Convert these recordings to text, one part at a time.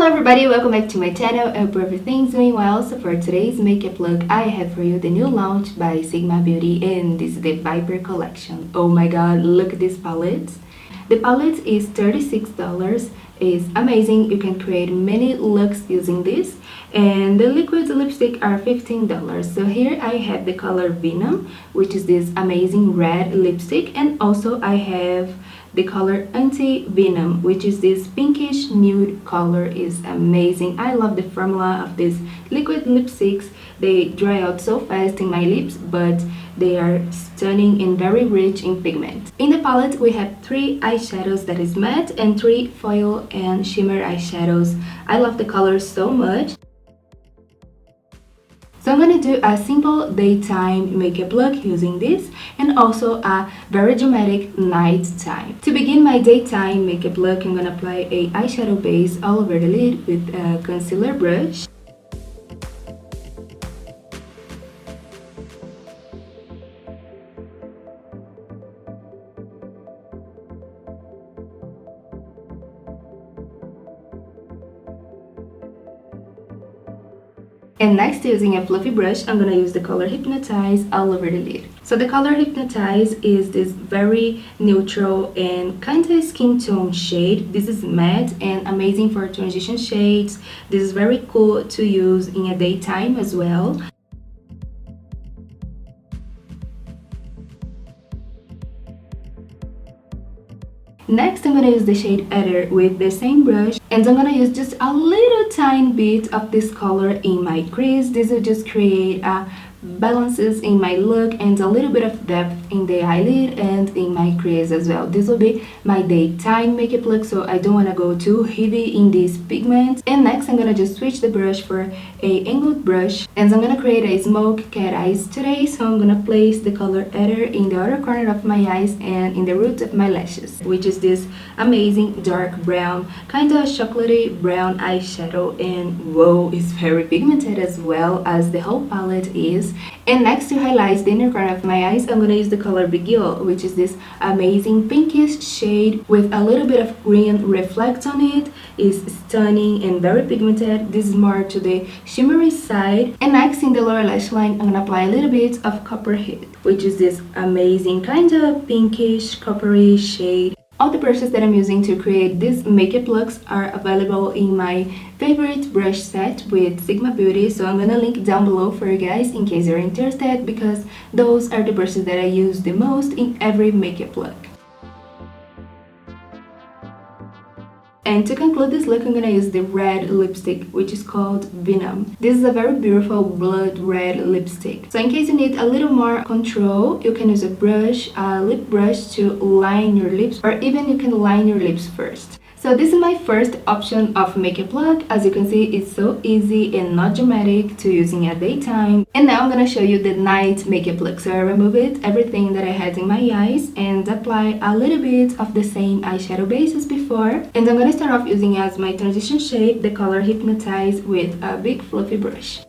everybody, welcome back to my channel. I hope everything's doing well. So for today's makeup look, I have for you the new launch by Sigma Beauty, and this is the Viper collection. Oh my god, look at this palette. The palette is $36. It's amazing. You can create many looks using this, and the liquid lipstick are $15. So here I have the color Venom, which is this amazing red lipstick, and also I have the color Anti-Venom, which is this pinkish nude color. Is amazing. I love the formula of these liquid lipsticks. They dry out so fast in my lips, but they are stunning and very rich in pigment. In the palette we have 3 eyeshadows that is matte and 3 foil and shimmer eyeshadows. I love the colors so much. So I'm going to do a simple daytime makeup look using this, and also a very dramatic nighttime. To begin my daytime makeup look, I'm going to apply a eyeshadow base all over the lid with a concealer brush. And next, using a fluffy brush, I'm gonna use the color Hypnotize all over the lid. So the color Hypnotize is this very neutral and kind of skin tone shade. This is matte and amazing for transition shades. This is very cool to use in a daytime as well. Next, I'm gonna use the shade Ether with the same brush, and I'm gonna use just a little tiny bit of this color in my crease. This will just create balances in my look and a little bit of depth in the eyelid and in my crease as well. This will be my daytime makeup look, so I don't want to go too heavy in these pigments. And next, I'm gonna just switch the brush for a angled brush, and I'm gonna create a smoke cat eyes today. So I'm gonna place the color Ether in the outer corner of my eyes and in the roots of my lashes, which is this amazing dark brown, kind of chocolatey brown eyeshadow. And whoa, it's very pigmented as well as the whole palette is. And next, to highlight the inner corner of my eyes, I'm gonna use the color Begil, which is this amazing pinkish shade with a little bit of green reflect on it. It's stunning and very pigmented. This is more to the shimmery side. And next, in the lower lash line, I'm gonna apply a little bit of Copperhead, which is this amazing kind of pinkish coppery shade. All the brushes that I'm using to create these makeup looks are available in my favorite brush set with Sigma Beauty, so I'm gonna link down below for you guys in case you're interested, because those are the brushes that I use the most in every makeup look. And to conclude this look, I'm gonna use the red lipstick, which is called Venom. This is a very beautiful blood red lipstick. So in case you need a little more control, you can use a brush, a lip brush, to line your lips, or even you can line your lips first. So this is my first option of makeup look. As you can see, it's so easy and not dramatic to use in a daytime. And now I'm gonna show you the night makeup look. So I removed everything that I had in my eyes and apply a little bit of the same eyeshadow base as before. And I'm gonna start off using as my transition shade the color Hypnotize with a big fluffy brush.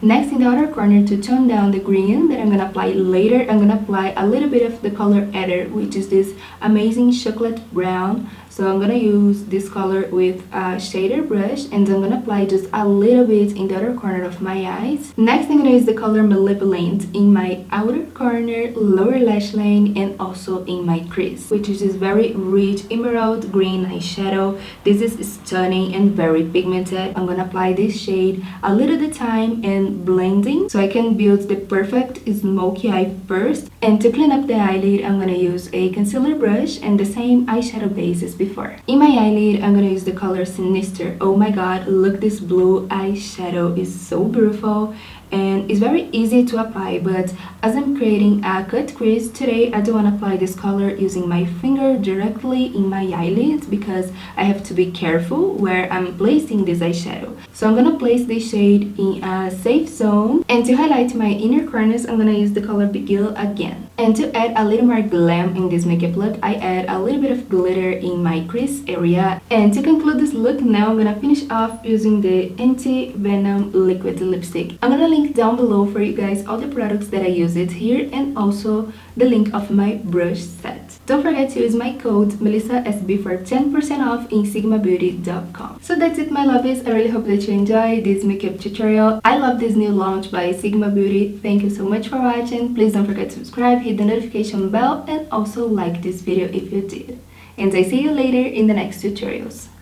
Next, in the outer corner, to tone down the green that I'm gonna apply later, I'm gonna apply a little bit of the color Ether, which is this amazing chocolate brown. So I'm gonna use this color with a shader brush, and I'm gonna apply just a little bit in the outer corner of my eyes. Next, I'm gonna use the color Malevolent in my outer corner, lower lash line, and also in my crease, which is this very rich emerald green eyeshadow. This is stunning and very pigmented. I'm gonna apply this shade a little at a time and blending so I can build the perfect smoky eye first. And to clean up the eyelid, I'm gonna use a concealer brush and the same eyeshadow base as before. In my eyelid, I'm gonna use the color Sinister. Oh my god, look, this blue eyeshadow is so beautiful and it's very easy to apply, but as I'm creating a cut crease today, I don't want to apply this color using my finger directly in my eyelids because I have to be careful where I'm placing this eyeshadow. So I'm gonna place this shade in a safe zone, and to highlight my inner corners, I'm gonna use the color Begil again. And to add a little more glam in this makeup look, I add a little bit of glitter in my crease area. And to conclude this look, now I'm gonna finish off using the Anti-Venom liquid lipstick. I'm gonna link down below for you guys all the products that I use it here, and also the link of my brush set. Don't forget to use my code MelissaSB for 10% off in sigmabeauty.com. So that's it, my lovies. I really hope that you enjoyed this makeup tutorial. I love this new launch by Sigma Beauty. Thank you so much for watching. Please don't forget to subscribe, hit the notification bell, and also like this video if you did. And I see you later in the next tutorials.